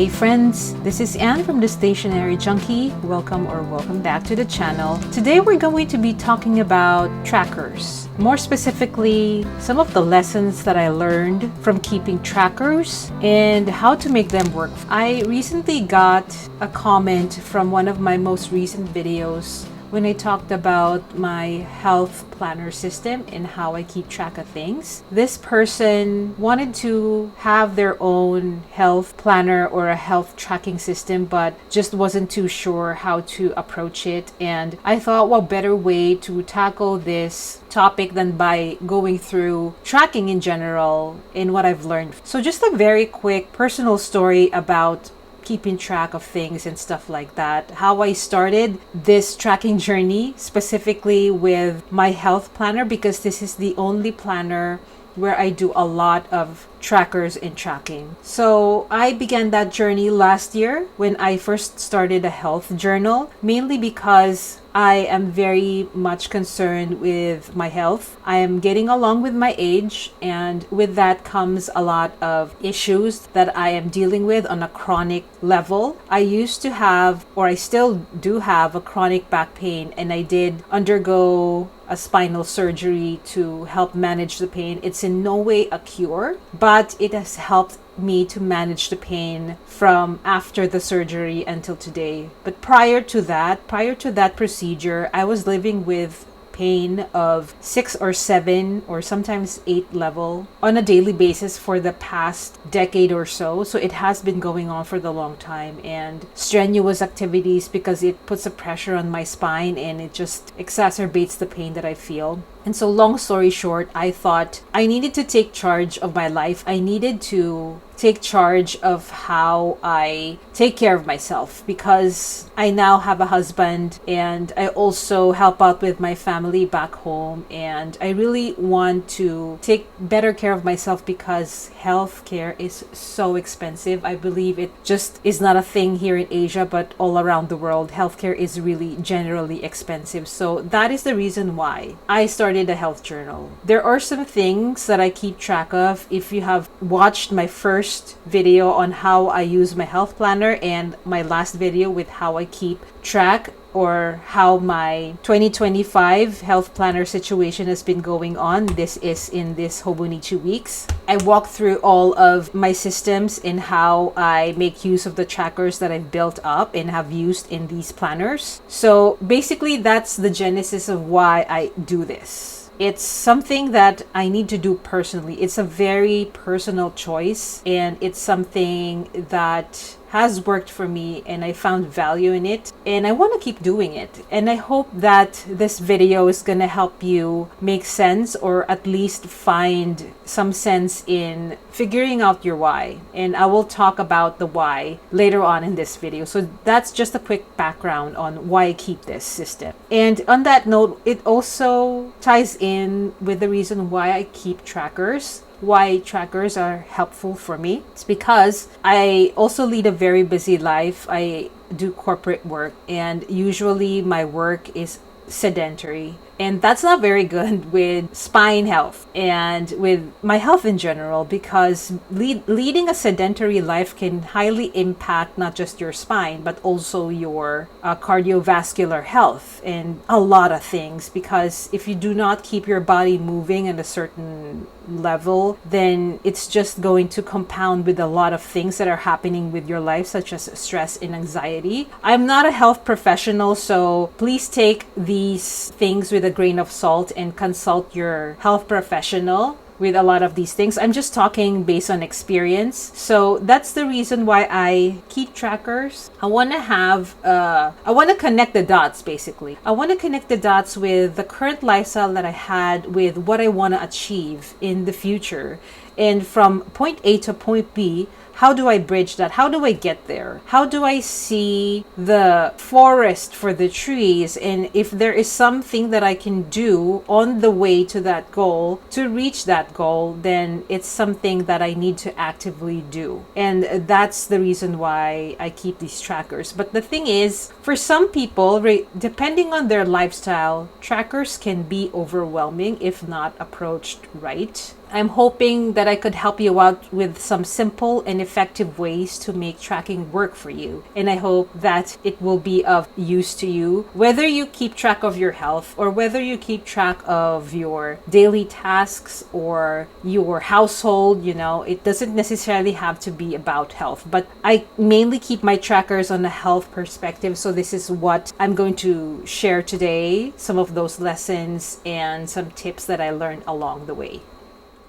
Hey friends, this is Anne from the Stationery Junkie. Welcome back to the channel. Today we're going to be talking about trackers. More specifically, some of the lessons that I learned from keeping trackers and how to make them work. I recently got a comment from one of my most recent videos when I talked about my health planner system and how I keep track of things. This person wanted to have their own health planner or a health tracking system, but just wasn't too sure how to approach it. And I thought, what better way to tackle this topic than by going through tracking in general and what I've learned. So just a very quick personal story about keeping track of things and stuff like that. How I started this tracking journey specifically with my health planner, because this is the only planner where I do a lot of trackers and tracking. So I began that journey last year when I first started a health journal, mainly because I am very much concerned with my health. I am getting along with my age, and with that comes a lot of issues that I am dealing with on a chronic level. I used to have, or I still do have, a chronic back pain, and I did undergo a spinal surgery to help manage the pain. It's in no way a cure, but it has helped me to manage the pain from after the surgery until today. But prior to that procedure, I was living with pain of 6 or 7 or sometimes 8 level on a daily basis for the past decade or so. So it has been going on for the long time, and strenuous activities, because it puts a pressure on my spine and it just exacerbates the pain that I feel. And so long story short, I thought I needed to take charge of my life. I needed to take charge of how I take care of myself, because I now have a husband and I also help out with my family back home, and I really want to take better care of myself because healthcare is so expensive. I believe it just is not a thing here in Asia, but all around the world, healthcare is really generally expensive. So that is the reason why I started a health journal. There are some things that I keep track of. If you have watched my first video on how I use my health planner and my last video with how I keep track or how my 2025 health planner situation has been going on, this is in this Hobonichi weeks. I walk through all of my systems and how I make use of the trackers that I've built up and have used in these planners. So basically that's the genesis of why I do this. It's something that I need to do personally. It's a very personal choice, and it's something that has worked for me and I found value in it, and I want to keep doing it. And I hope that this video is going to help you make sense, or at least find some sense in figuring out your why. And I will talk about the why later on in this video. So that's just a quick background on why I keep this system. And on that note, it also ties in with the reason why I keep trackers. Why trackers are helpful for me. It's because I also lead a very busy life. I do corporate work, and usually my work is sedentary, and that's not very good with spine health and with my health in general, because leading a sedentary life can highly impact not just your spine but also your cardiovascular health and a lot of things. Because if you do not keep your body moving at a certain level, then it's just going to compound with a lot of things that are happening with your life, such as stress and anxiety. I'm not a health professional, so please take these things with a grain of salt and consult your health professional with a lot of these things. I'm just talking based on experience. So that's the reason why I keep trackers. I want to connect the dots, basically. I want to connect the dots with the current lifestyle that I had with what I want to achieve in the future. And from point A to point B, how do I bridge that? How do I get there? How do I see the forest for the trees? And if there is something that I can do on the way to that goal, to reach that goal, then it's something that I need to actively do. And that's the reason why I keep these trackers. But the thing is, for some people, depending on their lifestyle, trackers can be overwhelming if not approached right. I'm hoping that I could help you out with some simple and effective ways to make tracking work for you. And I hope that it will be of use to you, whether you keep track of your health or whether you keep track of your daily tasks or your household. It doesn't necessarily have to be about health, but I mainly keep my trackers on a health perspective. So this is what I'm going to share today, some of those lessons and some tips that I learned along the way.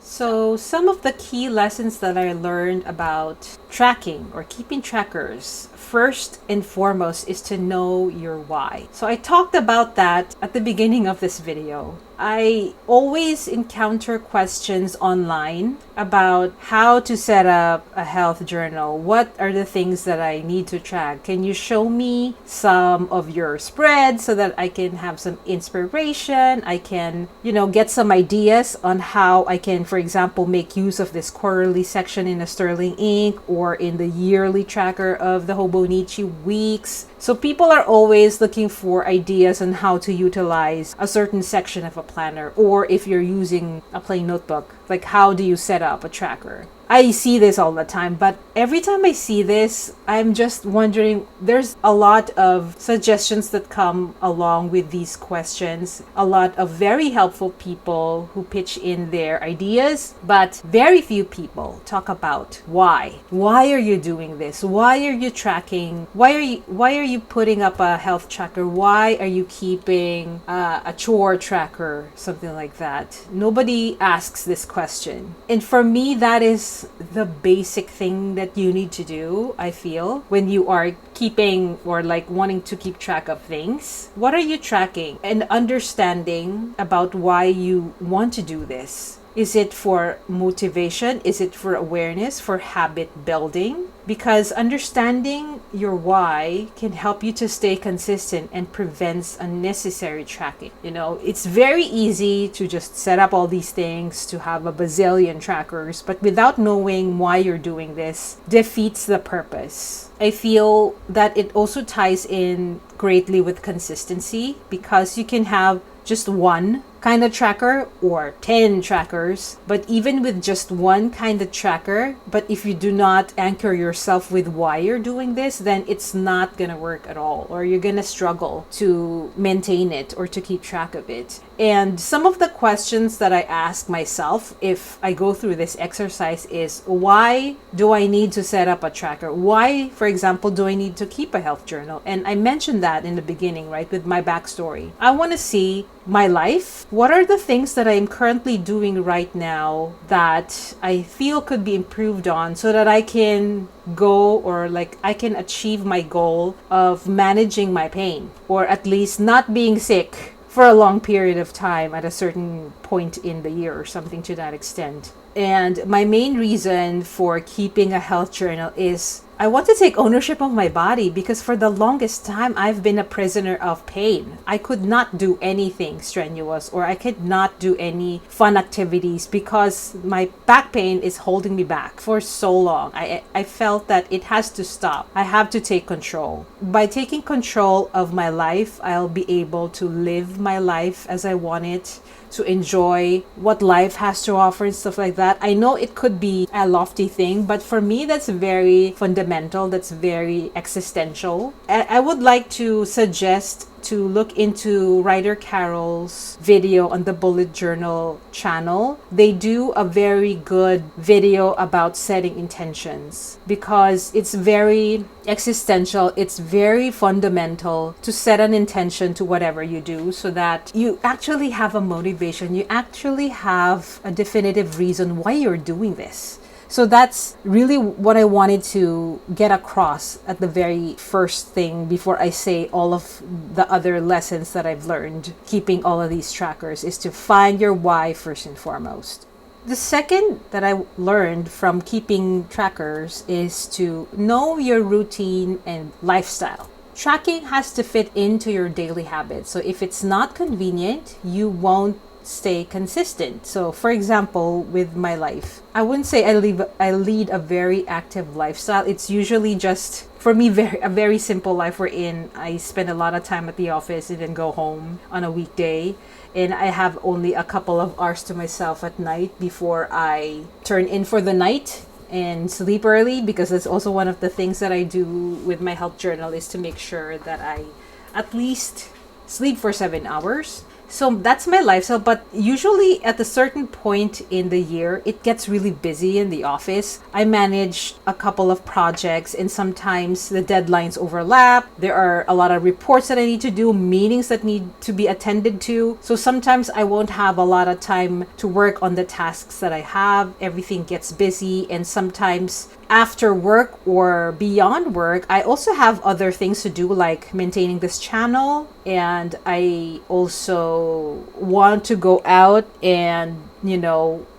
So some of the key lessons that I learned about tracking or keeping trackers, first and foremost, is to know your why. So I talked about that at the beginning of this video. I always encounter questions online about how to set up a health journal. What are the things that I need to track? Can you show me some of your spreads so that I can have some inspiration? I can, get some ideas on how I can, for example, make use of this quarterly section in a Sterling Ink or in the yearly tracker of the Hobonichi weeks. So people are always looking for ideas on how to utilize a certain section of a planner, or if you're using a plain notebook, like how do you set up a tracker? I see this all the time, but every time I see this, I'm just wondering, there's a lot of suggestions that come along with these questions, a lot of very helpful people who pitch in their ideas, but very few people talk about why. Why are you doing this? Why are you tracking? Why are you putting up a health tracker? Why are you keeping a chore tracker? Something like that. Nobody asks this question. And for me, that is the basic thing that you need to do, I feel, when you are keeping or wanting to keep track of things. What are you tracking? And understanding about why you want to do this. Is it for motivation? Is it for awareness, for habit building? Because understanding your why can help you to stay consistent and prevents unnecessary tracking. It's very easy to just set up all these things, to have a bazillion trackers, but without knowing why you're doing this, defeats the purpose. I feel that it also ties in greatly with consistency, because you can have just one kind of tracker or 10 trackers, but even with just one kind of tracker, but if you do not anchor yourself with why you're doing this, then it's not gonna work at all, or you're gonna struggle to maintain it or to keep track of it. And some of the questions that I ask myself if I go through this exercise is, why do I need to set up a tracker? Why, for example, do I need to keep a health journal? And I mentioned that in the beginning, right, with my backstory. I want to see my life. What are the things that I am currently doing right now that I feel could be improved on so that I can go, or I can achieve my goal of managing my pain, or at least not being sick for a long period of time at a certain point in the year or something to that extent. And my main reason for keeping a health journal is I want to take ownership of my body, because for the longest time I've been a prisoner of pain. I could not do anything strenuous, or I could not do any fun activities because my back pain is holding me back for so long. I felt that it has to stop. I have to take control. By taking control of my life, I'll be able to live my life as I want it, to enjoy what life has to offer and stuff like that. I know it could be a lofty thing, but for me, that's very fundamental. That's very existential. I would like to suggest to look into Ryder Carroll's video on the Bullet Journal channel. They do a very good video about setting intentions, because it's very existential. It's very fundamental to set an intention to whatever you do, so that you actually have a motivation. You actually have a definitive reason why you're doing this. So that's really what I wanted to get across at the very first thing before I say all of the other lessons that I've learned keeping all of these trackers, is to find your why first and foremost. The second that I learned from keeping trackers is to know your routine and lifestyle. Tracking has to fit into your daily habits. So if it's not convenient, you won't stay consistent. So for example, with my life, I wouldn't say I lead a very active lifestyle. It's usually just for me a very simple life wherein I spend a lot of time at the office and then go home on a weekday, and I have only a couple of hours to myself at night before I turn in for the night and sleep early, because that's also one of the things that I do with my health journal, is to make sure that I at least sleep for 7 hours. So that's my lifestyle. But usually at a certain point in the year, it gets really busy in the office. I manage a couple of projects, and sometimes the deadlines overlap. There are a lot of reports that I need to do, meetings that need to be attended to. So sometimes I won't have a lot of time to work on the tasks that I have. Everything gets busy, and sometimes after work or beyond work, I also have other things to do, like maintaining this channel, and I also want to go out and,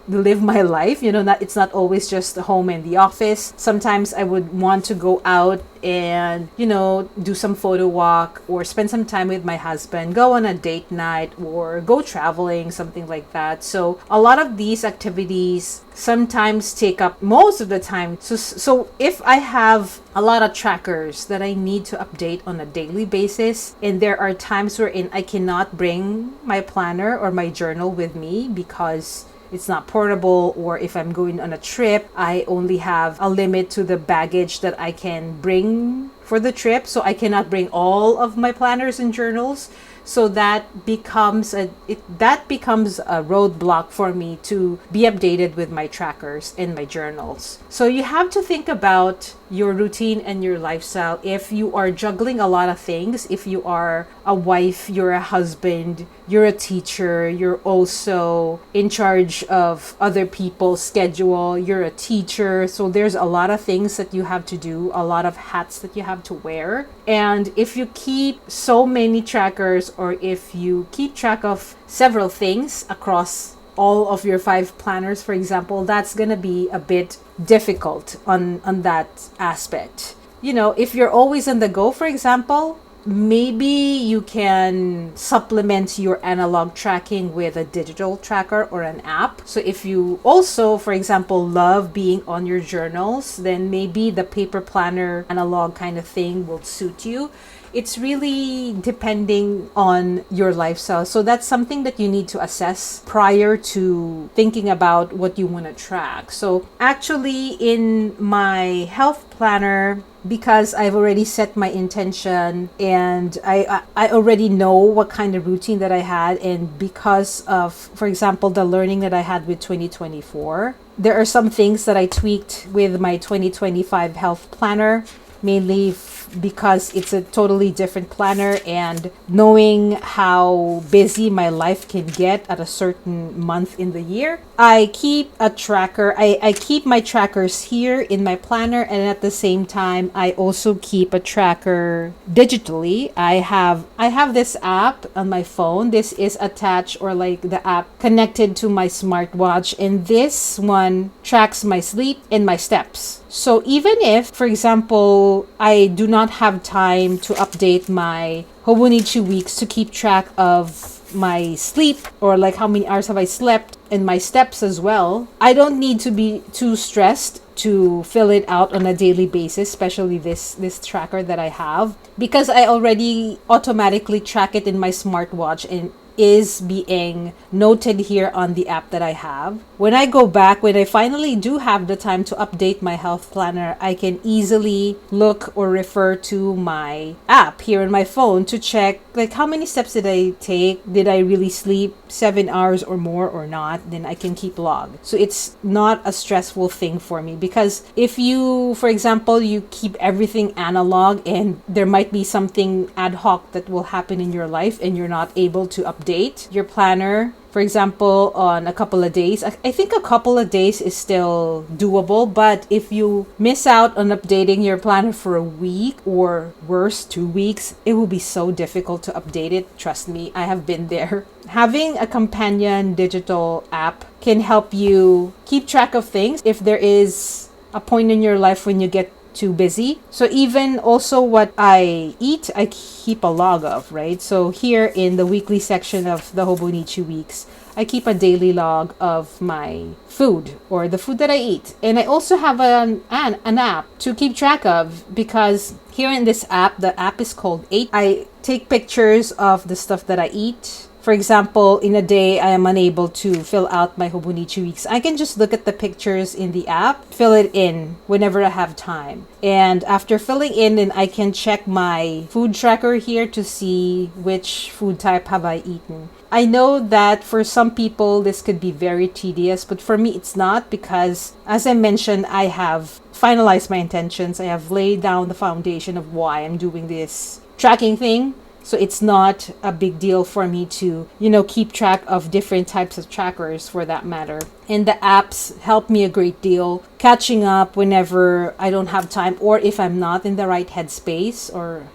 live my life. It's not always just the home and the office. Sometimes I would want to go out and, do some photo walk, or spend some time with my husband, go on a date night, or go traveling, something like that. So a lot of these activities sometimes take up most of the time. So if I have a lot of trackers that I need to update on a daily basis, and there are times wherein I cannot bring my planner or my journal with me because it's not portable, or if I'm going on a trip, I only have a limit to the baggage that I can bring for the trip, so I cannot bring all of my planners and journals. So that becomes a roadblock for me to be updated with my trackers and my journals. So you have to think about your routine and your lifestyle. If you are juggling a lot of things, if you are a wife, you're a husband, you're a teacher, you're also in charge of other people's schedule, you're a teacher. So there's a lot of things that you have to do, a lot of hats that you have to wear. And if you keep so many trackers, or if you keep track of several things across all of your 5 planners, for example, that's going to be a bit difficult on that aspect. If you're always on the go, for example, maybe you can supplement your analog tracking with a digital tracker or an app. So if you also, for example, love being on your journals, then maybe the paper planner analog kind of thing will suit you. It's really depending on your lifestyle. So that's something that you need to assess prior to thinking about what you want to track. So actually, in my health planner, because I've already set my intention, and I already know what kind of routine that I had, and because of, for example, the learning that I had with 2024, there are some things that I tweaked with my 2025 health planner, mainly because it's a totally different planner, and knowing how busy my life can get at a certain month in the year, I keep a tracker. I keep my trackers here in my planner, and at the same time I also keep a tracker digitally. I have this app on my phone. This is attached, or like the app connected to my smartwatch, and this one tracks my sleep and my steps. So even if, for example, I do not have time to update my Hobonichi weeks to keep track of my sleep, or like how many hours have I slept, and my steps as well, I don't need to be too stressed to fill it out on a daily basis, especially this tracker that I have, because I already automatically track it in my smartwatch, and is being noted here on the app that I have. When I go back, when I finally do have the time to update my health planner, I can easily look or refer to my app here on my phone to check, like, how many steps did I take? Did I really sleep 7 hours or more or not? Then I can keep log. So it's not a stressful thing for me, because if you, for example, you keep everything analog, and there might be something ad hoc that will happen in your life, and you're not able to update your planner, for example, on a couple of days. I think a couple of days is still doable, but if you miss out on updating your planner for a week, or worse, 2 weeks, it will be so difficult to update it. Trust me, I have been there. Having a companion digital app can help you keep track of things if there is a point in your life when you get too busy. So even also what I eat, I keep a log of, right? So here in the weekly section of the Hobonichi weeks, I keep a daily log of my food or the food that I eat. And I also have an app to keep track of, because here in this app, the app is called 8. I take pictures of the stuff that I eat. For example, in a day, I am unable to fill out my Hobonichi weeks. I can just look at the pictures in the app, fill it in whenever I have time. And after filling in, then I can check my food tracker here to see which food type have I eaten. I know that for some people, this could be very tedious, but for me, it's not, because as I mentioned, I have finalized my intentions. I have laid down the foundation of why I'm doing this tracking thing. So it's not a big deal for me to, keep track of different types of trackers for that matter. And the apps help me a great deal, catching up whenever I don't have time, or if I'm not in the right headspace, or,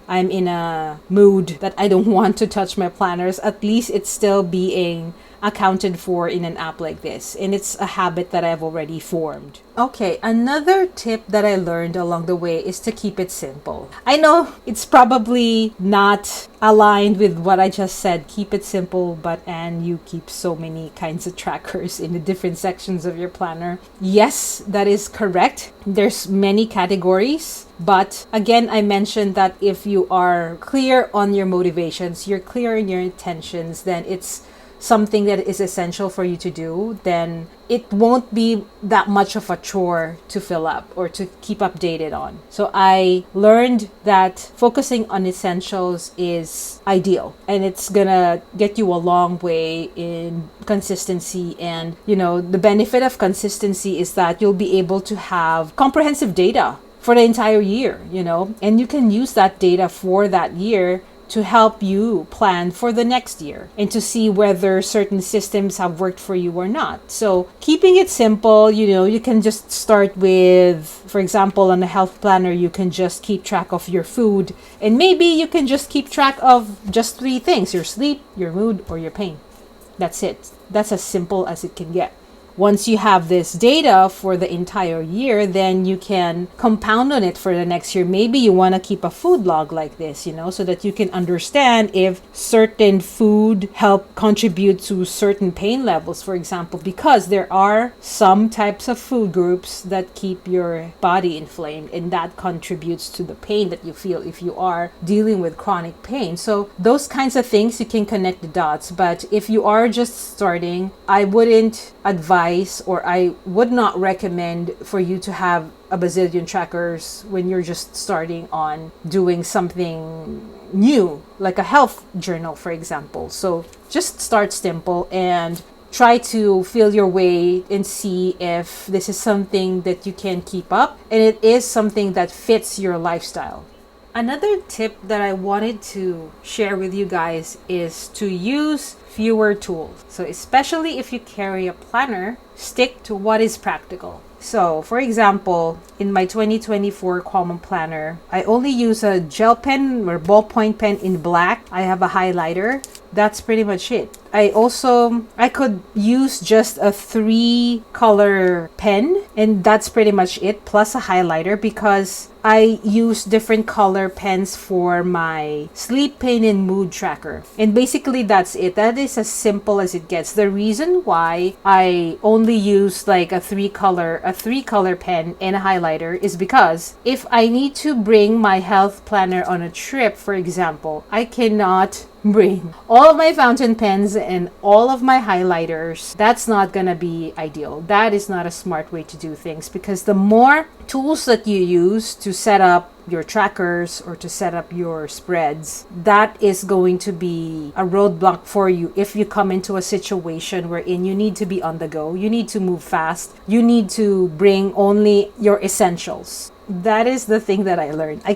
I'm in a mood that I don't want to touch my planners. At least it's still being accounted for in an app like this, and it's a habit that I've already formed. Okay, another tip that I learned along the way is to keep it simple. I know it's probably not aligned with what I just said, keep it simple, and you keep so many kinds of trackers in the different sections of your planner. Yes, that is correct. There's many categories, but again, I mentioned that if you are clear on your motivations, you're clear in your intentions, then it's something that is essential for you to do, then it won't be that much of a chore to fill up or to keep updated on. So I learned that focusing on essentials is ideal, and it's gonna get you a long way in consistency. And the benefit of consistency is that you'll be able to have comprehensive data for the entire year, and you can use that data for that year to help you plan for the next year and to see whether certain systems have worked for you or not. So keeping it simple, you can just start with, for example, on a health planner, you can just keep track of your food, and maybe you can just keep track of just 3 things: your sleep, your mood, or your pain. That's it. That's as simple as it can get. Once you have this data for the entire year, then you can compound on it for the next year. Maybe you want to keep a food log like this, so that you can understand if certain food help contribute to certain pain levels, for example, because there are some types of food groups that keep your body inflamed, and that contributes to the pain that you feel if you are dealing with chronic pain. So those kinds of things, you can connect the dots. But if you are just starting, I wouldn't advise, or I would not recommend for you to have a bazillion trackers when you're just starting on doing something new, like a health journal, for example. So just start simple and try to feel your way and see if this is something that you can keep up and it is something that fits your lifestyle. Another tip that I wanted to share with you guys is to use fewer tools. So especially if you carry a planner, stick to what is practical. So for example, in my 2024 common planner, I only use a gel pen or ballpoint pen in black. I have a highlighter. That's pretty much it. I could use just a 3-color pen, and that's pretty much it, plus a highlighter, because I use different color pens for my sleep, pain, and mood tracker. And basically that's it. That is as simple as it gets. The reason why I only use like a 3-color pen and a highlighter is because if I need to bring my health planner on a trip, for example, I cannot bring all of my fountain pens and all of my highlighters. That's not gonna be ideal. That is not a smart way to do things, because the more tools that you use to set up your trackers or to set up your spreads, that is going to be a roadblock for you if you come into a situation wherein you need to be on the go, you need to move fast, you need to bring only your essentials. That is the thing that I learned. I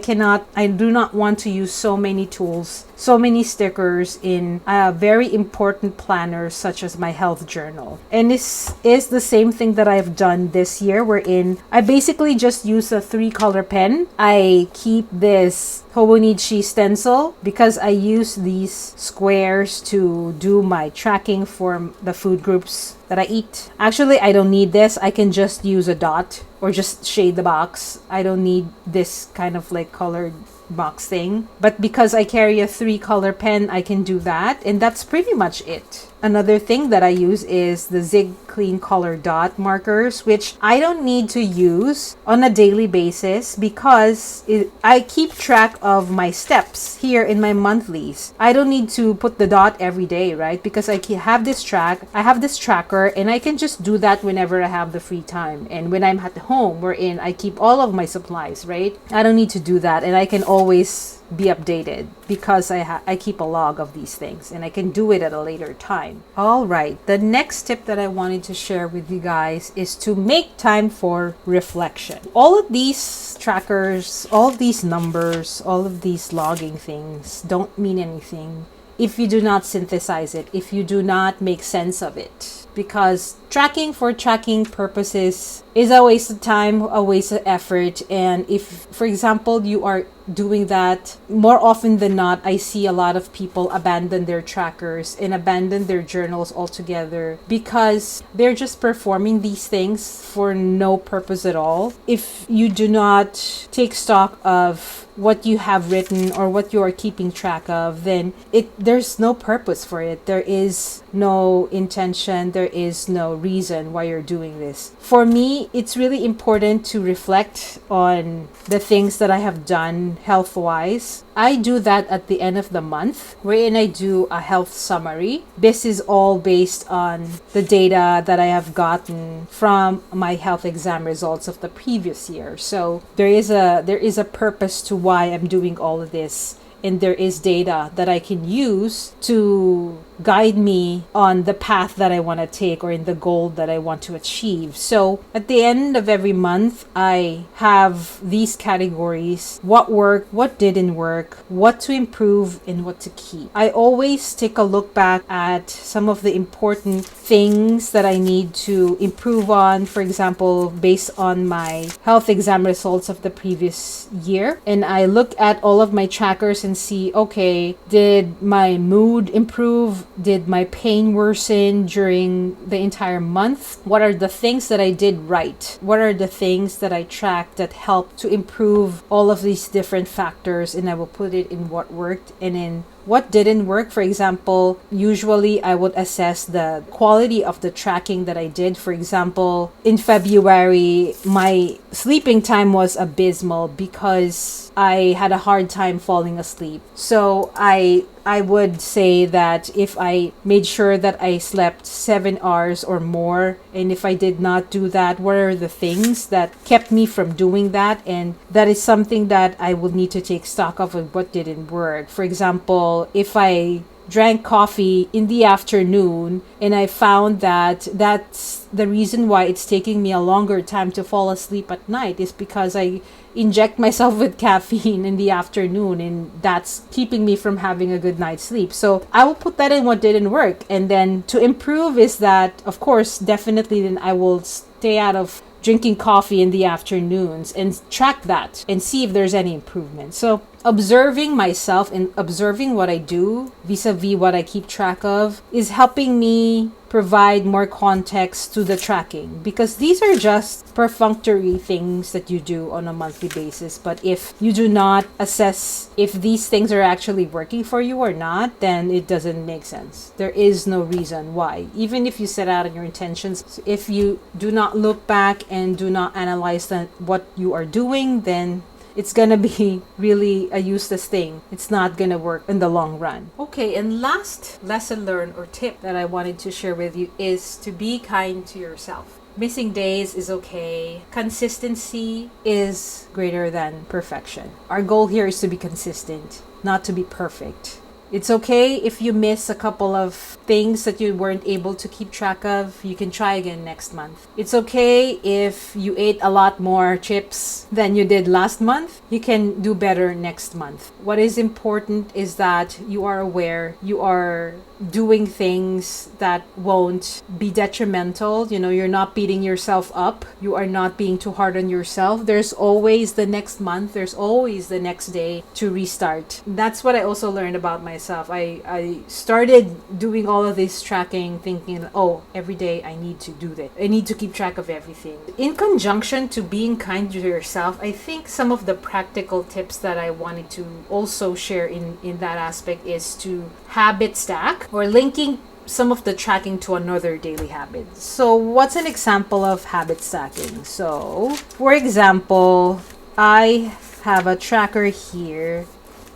do not want to use so many tools, so many stickers in a very important planner such as my health journal. And this is the same thing that I've done this year, wherein I basically just use a 3-color pen. I keep this Hobonichi stencil because I use these squares to do my tracking for the food groups that I eat. Actually, I don't need this. I can just use a dot or just shade the box. I don't need this kind of like colored box thing. But because I carry a 3-color pen, I can do that. And that's pretty much it. Another thing that I use is the Zig Clean Color Dot markers, which I don't need to use on a daily basis because I keep track of my steps here in my monthlies. I don't need to put the dot every day, right? Because I have this tracker, and I can just do that whenever I have the free time. And when I'm at home, wherein I keep all of my supplies, right? I don't need to do that, and I can always be updated because I keep a log of these things, and I can do it at a later time. All right, the next tip that I wanted to share with you guys is to make time for reflection. All of these trackers, all of these numbers, all of these logging things don't mean anything if you do not synthesize it, if you do not make sense of it. Because tracking for tracking purposes is a waste of time, a waste of effort. And if, for example, you are doing that, more often than not, I see a lot of people abandon their trackers and abandon their journals altogether because they're just performing these things for no purpose at all. If you do not take stock of what you have written or what you are keeping track of, then there's no purpose for it. There is no intention, there is no reason why you're doing this. For me, it's really important to reflect on the things that I have done health-wise. I do that at the end of the month, wherein I do a health summary. This is all based on the data that I have gotten from my health exam results of the previous year. So there is a purpose to why I'm doing all of this, and there is data that I can use to guide me on the path that I want to take or in the goal that I want to achieve. So at the end of every month, I have these categories: what worked, what didn't work, what to improve, and what to keep. I always take a look back at some of the important things that I need to improve on, for example, based on my health exam results of the previous year. And I look at all of my trackers and see, okay, did my mood improve? Did my pain worsen during the entire month? What are the things that I did right? What are the things that I tracked that helped to improve all of these different factors? And I will put it in what worked and in what didn't work. For example, usually I would assess the quality of the tracking that I did. For example, in February, my sleeping time was abysmal because I had a hard time falling asleep. So I would say that if I made sure that I slept 7 hours or more, and if I did not do that, what are the things that kept me from doing that? And that is something that I would need to take stock of what didn't work. For example, if I drank coffee in the afternoon and I found that that's the reason why it's taking me a longer time to fall asleep at night, is because I inject myself with caffeine in the afternoon, and that's keeping me from having a good night's sleep. So I will put that in what didn't work. And then to improve is that, of course, definitely then I will stay out of drinking coffee in the afternoons and track that and see if there's any improvement. So observing myself and observing what I do vis-a-vis what I keep track of is helping me provide more context to the tracking, because these are just perfunctory things that you do on a monthly basis. But if you do not assess if these things are actually working for you or not, then it doesn't make sense. There is no reason why. Even if you set out on your intentions, if you do not look back and do not analyze what you are doing, then it's gonna be really a useless thing. It's not gonna work in the long run. Okay, and last lesson learned or tip that I wanted to share with you is to be kind to yourself. Missing days is okay. Consistency is greater than perfection. Our goal here is to be consistent, not to be perfect. It's okay if you miss a couple of things that you weren't able to keep track of. You can try again next month. It's okay if you ate a lot more chips than you did last month. You can do better next month. What is important is that you are aware, you are doing things that won't be detrimental. You're not beating yourself up. You are not being too hard on yourself. There's always the next month. There's always the next day to restart. That's what I also learned about myself. I started doing all of this tracking thinking, oh, every day I need to do this. I need to keep track of everything. In conjunction to being kind to yourself, I think some of the practical tips that I wanted to also share in that aspect is to habit stack, or linking some of the tracking to another daily habit. So what's an example of habit stacking? So for example, I have a tracker here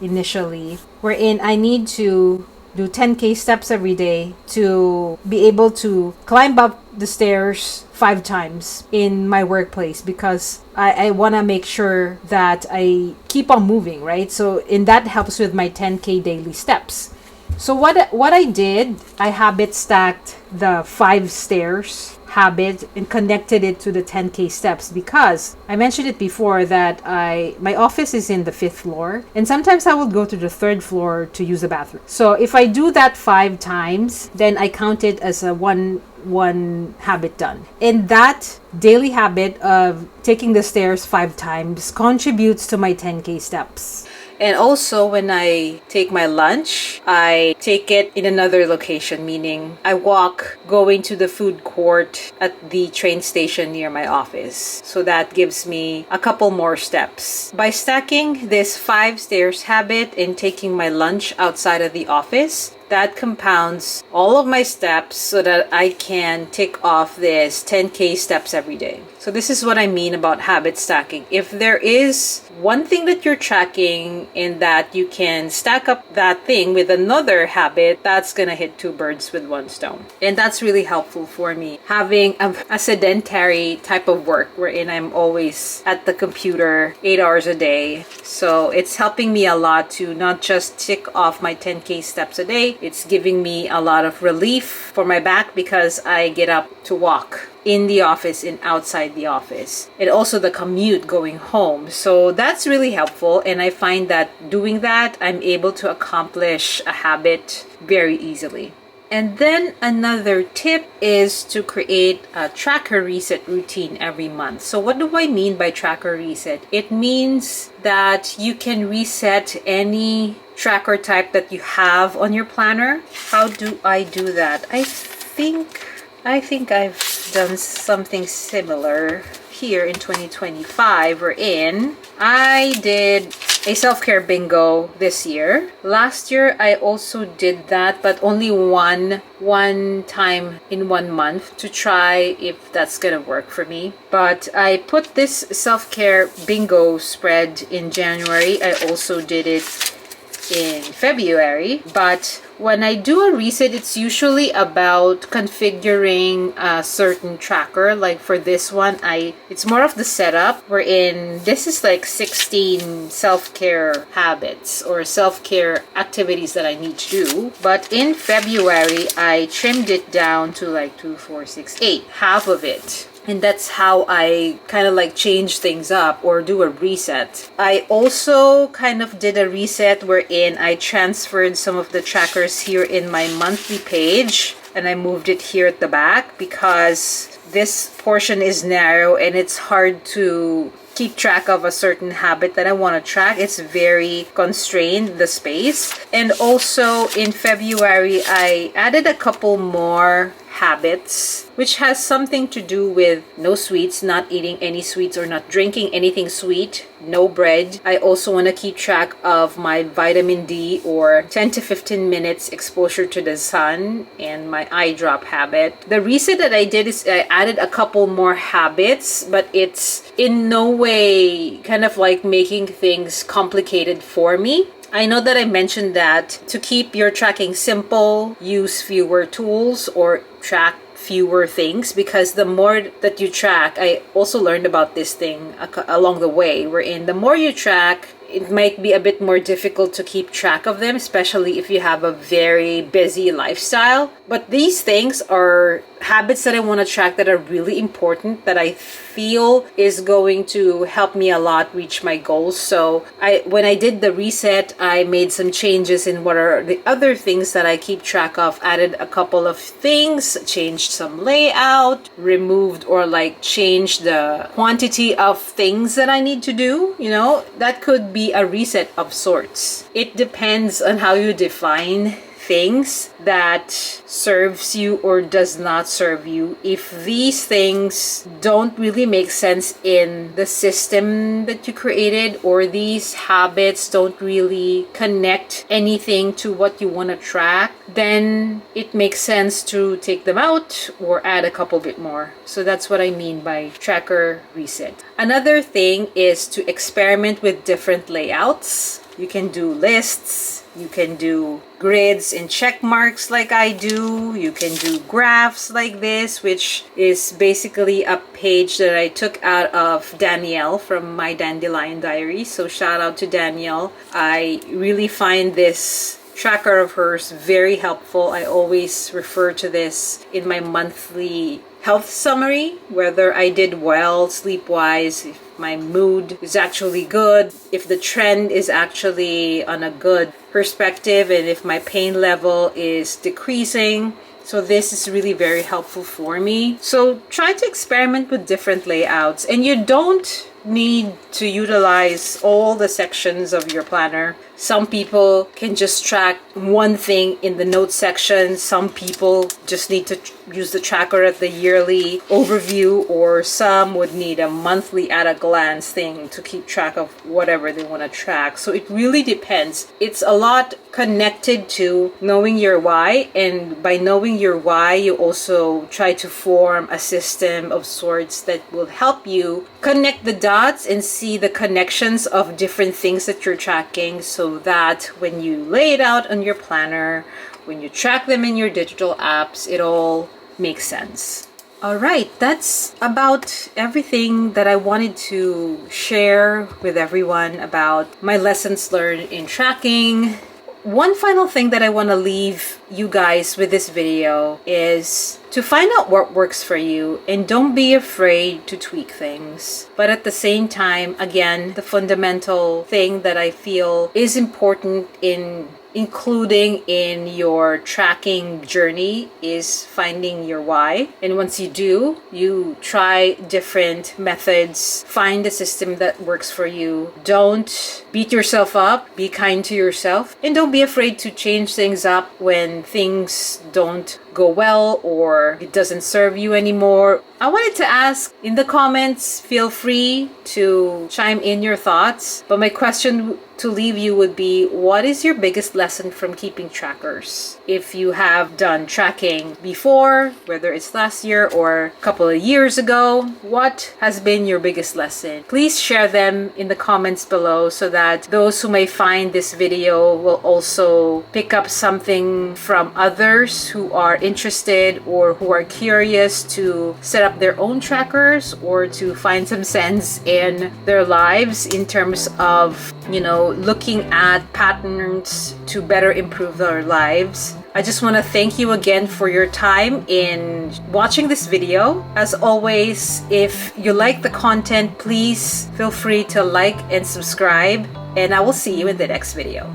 initially wherein I need to do 10k steps every day to be able to climb up the stairs 5 times in my workplace, because I want to make sure that I keep on moving, right? So and that helps with my 10k daily steps. So what I did, I habit stacked the 5 stairs habit and connected it to the 10k steps, because I mentioned it before that my office is in the 5th floor, and sometimes I will go to the 3rd floor to use the bathroom. So if I do that 5 times, then I count it as a one habit done. And that daily habit of taking the stairs 5 times contributes to my 10k steps. And also, when I take my lunch, I take it in another location, meaning I walk going to the food court at the train station near my office. So that gives me a couple more steps. By stacking this 5 stairs habit and taking my lunch outside of the office, that compounds all of my steps so that I can tick off this 10k steps every day. So this is what I mean about habit stacking. If there is one thing that you're tracking and that you can stack up that thing with another habit, that's gonna hit 2 birds with 1 stone. And that's really helpful for me. Having a sedentary type of work wherein I'm always at the computer 8 hours a day. So it's helping me a lot to not just tick off my 10k steps a day. It's giving me a lot of relief for my back because I get up to walk in the office and outside the office, and also the commute going home. So that's really helpful, and I find that doing that, I'm able to accomplish a habit very easily. And then another tip is to create a tracker reset routine every month. So what do I mean by tracker reset? It means that you can reset any tracker type that you have on your planner. How do I do that? I think I've done something similar here in 2025, wherein I did a self-care bingo this year. Last year I also did that, but only one time in 1 month to try if that's gonna work for me. But I put this self-care bingo spread in January. I also did it in February, but when I do a reset, it's usually about configuring a certain tracker. Like for this one, it's more of the setup, wherein this is like 16 self-care habits or self-care activities that I need to do. But in February, I trimmed it down to like 2, 4, 6, 8, half of it. And that's how I kind of like change things up or do a reset. I also kind of did a reset wherein I transferred some of the trackers here in my monthly page and I moved it here at the back because this portion is narrow and it's hard to keep track of a certain habit that I want to track. It's very constrained, the space. And also in February, I added a couple more habits, which has something to do with no sweets, not eating any sweets or not drinking anything sweet, no bread. I also want to keep track of my vitamin D or 10 to 15 minutes exposure to the sun and my eye drop habit. The reset that I did is I added a couple more habits, but it's in no way kind of like making things complicated for me. I know that I mentioned that to keep your tracking simple, use fewer tools or track fewer things, because the more that you track, I also learned about this thing along the way, wherein the more you track, it might be a bit more difficult to keep track of them, especially if you have a very busy lifestyle. But these things are habits that I want to track that are really important, that I feel is going to help me a lot reach my goals. So when I did the reset, I made some changes in what are the other things that I keep track of, added a couple of things, changed some layout, removed or like changed the quantity of things that I need to do. You know, that could be a reset of sorts. It depends on how you define things that serves you or does not serve you. If these things don't really make sense in the system that you created, or these habits don't really connect anything to what you want to track, then it makes sense to take them out or add a couple bit more. So that's what I mean by tracker reset. Another thing is to experiment with different layouts. You can do lists, you can do grids and check marks like I do. You can do graphs like this, which is basically a page that I took out of Danielle from my Dandelion Diary. So shout out to Danielle. I really find this tracker of hers very helpful. I always refer to this in my monthly health summary, whether I did well sleep-wise, if my mood is actually good, if the trend is actually on a good perspective, and if my pain level is decreasing. So this is really very helpful for me. So try to experiment with different layouts, and you don't need to utilize all the sections of your planner. Some people can just track one thing in the notes section. Some people just need to use the tracker at the yearly overview, or some would need a monthly at a glance thing to keep track of whatever they want to track. So it really depends. It's a lot connected to knowing your why, and by knowing your why, you also try to form a system of sorts that will help you connect the dots and see the connections of different things that you're tracking, so that when you lay it out on your planner, when you track them in your digital apps, it all makes sense. All right, that's about everything that I wanted to share with everyone about my lessons learned in tracking. One final thing that I want to leave you guys with this video is to find out what works for you, and don't be afraid to tweak things. But at the same time, again, the fundamental thing that I feel is important in including in your tracking journey is finding your why. And once you do, you try different methods, find a system that works for you. Don't beat yourself up, be kind to yourself, and don't be afraid to change things up when things don't go well or it doesn't serve you anymore. I wanted to ask in the comments, feel free to chime in your thoughts, but my question to leave you would be, what is your biggest lesson from keeping trackers? If you have done tracking before, whether it's last year or a couple of years ago, what has been your biggest lesson? Please share them in the comments below so that those who may find this video will also pick up something from others who are interested or who are curious to set up their own trackers or to find some sense in their lives in terms of, looking at patterns to better improve their lives. I just want to thank you again for your time in watching this video. As always, if you like the content, please feel free to like and subscribe, and I will see you in the next video.